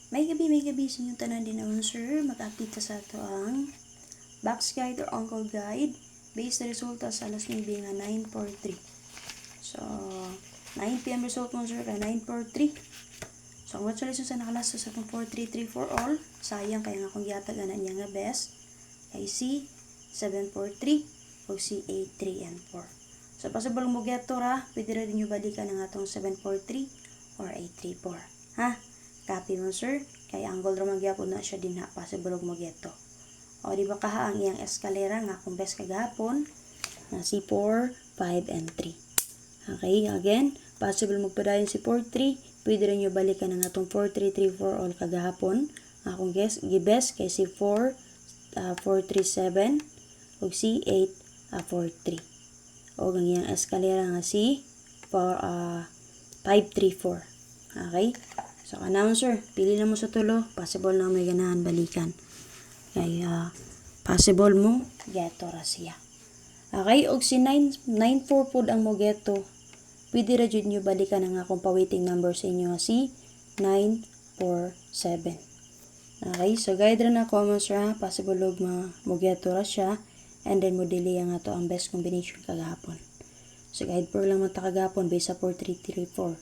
May gabi sa inyong tanan din naman sir, mag-update ta sa ito ang box guide or uncle guide based na resulta sa alas 9 nga 943. So, 9 PM result mo sir kay 943. So, congratulations sa nakalasa sa itong 4334 for all. Sayang kaya nga akong giyatag na niya nga best kay C 743 o C 83 and 4. So, possible mo geto ra, pwede rin nyo balikan ang atong 743 or 834. Ha? Copy mo sir, kay angle ra magyapon na siya din ha, possible mo geto. O di ba kaha ang iyang eskalera nga kung best kagahapon na si 4, 5, and 3. Okay, again, possible magpadayon si 4, 3, pwede rin nyo balikan ang atong 4, 3, 3, 4 all kagahapon. Akong guess, gibes kay si 4, 4, 3, 7, o si 8, 4, 3. O ang iyang eskalera nga si 5, 3, 4. Okay? So, announcer, pili na mo sa tulo. Possible na may ganahan balikan. Kaya, possible mo, geto ra siya. Okay, og si 994 pod ang mo geto. Pwede ra jud nyo balikan ang akong pa-waiting number sa inyo si 947. Okay, so guide ra na ko mo sir ha. Possible og mo geto ra siya. And then mo delay ang ato ang best combination kagahapon. So guide per lang mo ta kagahapon based sa 4334.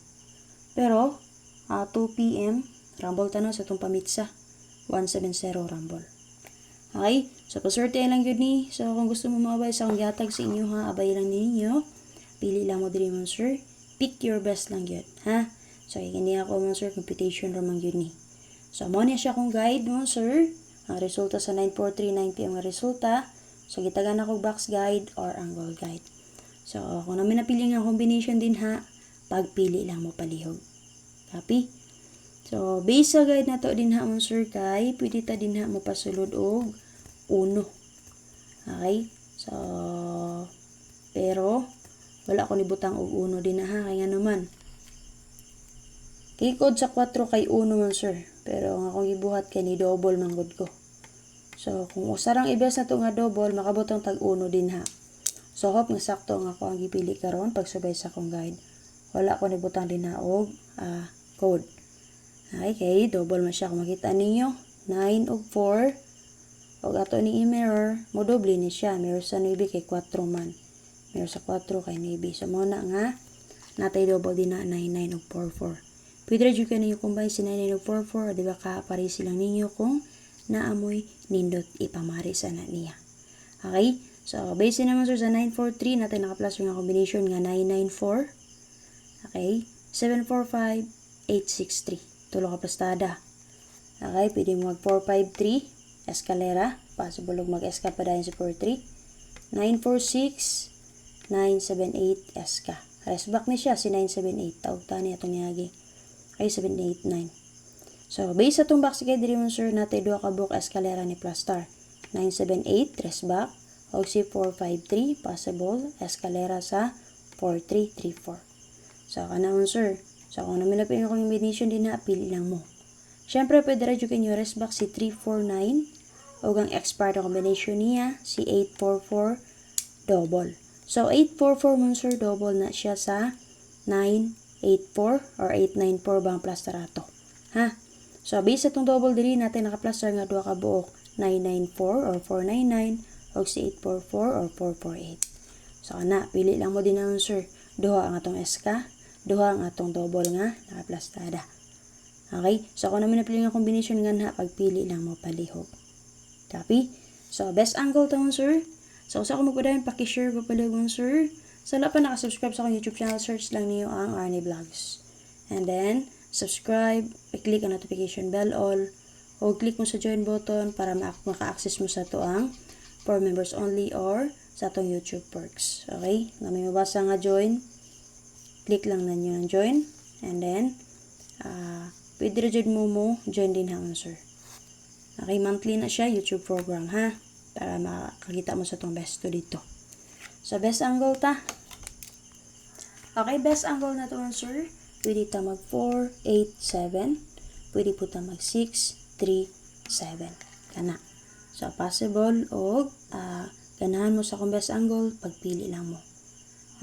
Pero, 2 PM, rumble tanong sa itong pamitsa. 170 rumble. Okay? So, paswerte lang yun ni. So, kung gusto mo maabay sa akong gatag sa inyo ha, abay lang ninyo. Pili lang mo din mo sir. Pick your best lang yun. Ha? So, hindi ako mo sir, computation ramang yun ni. So, mo niya siya akong guide mo sir. Ang resulta sa 943, 9 PM ang resulta. So, gitagan ako box guide or angle guide. So, kung namin napili nga combination din ha, pagpili lang mo palihog. Copy? So, based sa guide na to din ha mo sir kay, pwede ta din ha mo pasulod og 1. Okay? So, pero, wala ko nibutang og 1 din na ha, kaya naman. Kikod sa 4 kay 1 man sir, pero ang akong gibuhat kay ni double manggod ko. So, kung usarang ibes na to nga double, makabutang tag 1 din ha. So, hope nga sakto nga ako ang gipili karon pagsubay sa akong guide. Wala ko nibutang din ha og code. Okay, double man siya. Kung makita ninyo, 9 ug 4. O ato ni i-mirror, mo doble ni siya. Mirror sa 9 kay 4 man. Mirror sa 4 kay 9. So, muna nga, natay double din na 9, 9 ug 4, 4. Pwede rin ka ninyo combine si 9, 9 ug 4, 4. O diba ka-pari silang ninyo kung naamoy nindot ipamari sa na niya. Okay? So, base naman sir sa 943, natin naka-plus yung combination nga 994. Okay? 745, 863. Tulo ka plastada. Okay, pwede mo mag 453 eskalera. Possible mag-eska pa dahil sa 43. 946, 978 eska. Resback ni siya si 978. Tawag tani atong yagi. Okay, 789. So, based sa itong box guide din mo sir, natin 2 ka book eskalera ni plus star. 978, resback. O si 453, possible eskalera sa 4334. So, kanamon sir. So, kung namin na yung combination din na, pili lang mo. Siyempre, pwede rin yung resback si 349 o ang expired combination niya, si 844 double. So, 844 mo sir, double na siya sa 984 or 894 bang plasterato. Ha? So, base sa itong double dili natin naka-plaster nga 2 ka buok 994 or 499 o si 844 or 448. So, na, pili lang mo din naman sir. Duha ang atong SK. Duha ang atong double nga nakaplastada. Okay? So, kung namin napili ng combination nga na, pagpili lang mo palihog. Copy? So, best angle taon, sir. So, sa kung magpadayon, pakishare ko palihog, sir. Sa wala pa nakasubscribe sa akong YouTube channel, search lang niyo ang Arnie Vlogs. And then, subscribe, i-click ang notification bell all, o click mo sa join button para maka-access mo sa to ang for members only or sa atong YouTube perks. Okay? Nga may mabasa nga join, click lang na nyo ng join. And then, pwede rin mo join din ha, sir. Okay, monthly na siya, YouTube program ha. Para makakita mo sa itong best to dito. So, best angle ta. Okay, best angle na to, sir. Pwede ta mag 4, 8, 7. Pwede po ta mag 6, 3, 7. Kana. So, possible o ganahan mo sa akong best angle, pagpili lang mo.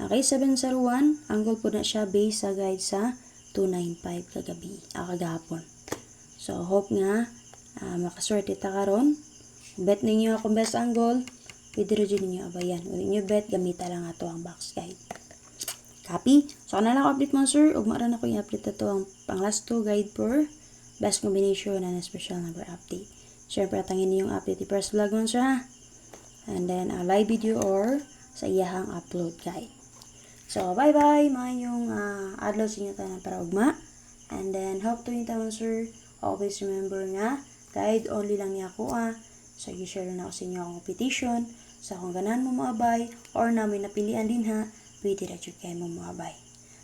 Okay, 701, angle po na siya base sa guide sa 295 kagahapon. So hope nga makaswerte ta karon. Bet ninyo akong best angle, pwede rin ninyo abayan. Uli nyo bet, gamita lang ato ang box guide. Copy? So, ano lang update mo, sir? Ugma rin ako i-update ito ang pang last 2 guide for best combination and a special number update. Siyempre, atangin niyo yung update i first vlog mo, sir, ha? And then, a live video or sa iyahang upload guide. So, bye-bye, mga yung adlaw sa inyo tayo para ugma. And then, hope to yung taon, sir. Always remember nga, guide only lang niya ako, So, i-share na ako sa inyo akong petition. Sa kung ganahan mo maabay, or namin napilian din ha, pwede na kayo mo maabay.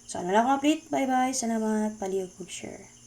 So, ano lang ako update. Bye-bye. Salamat. Palihog, share.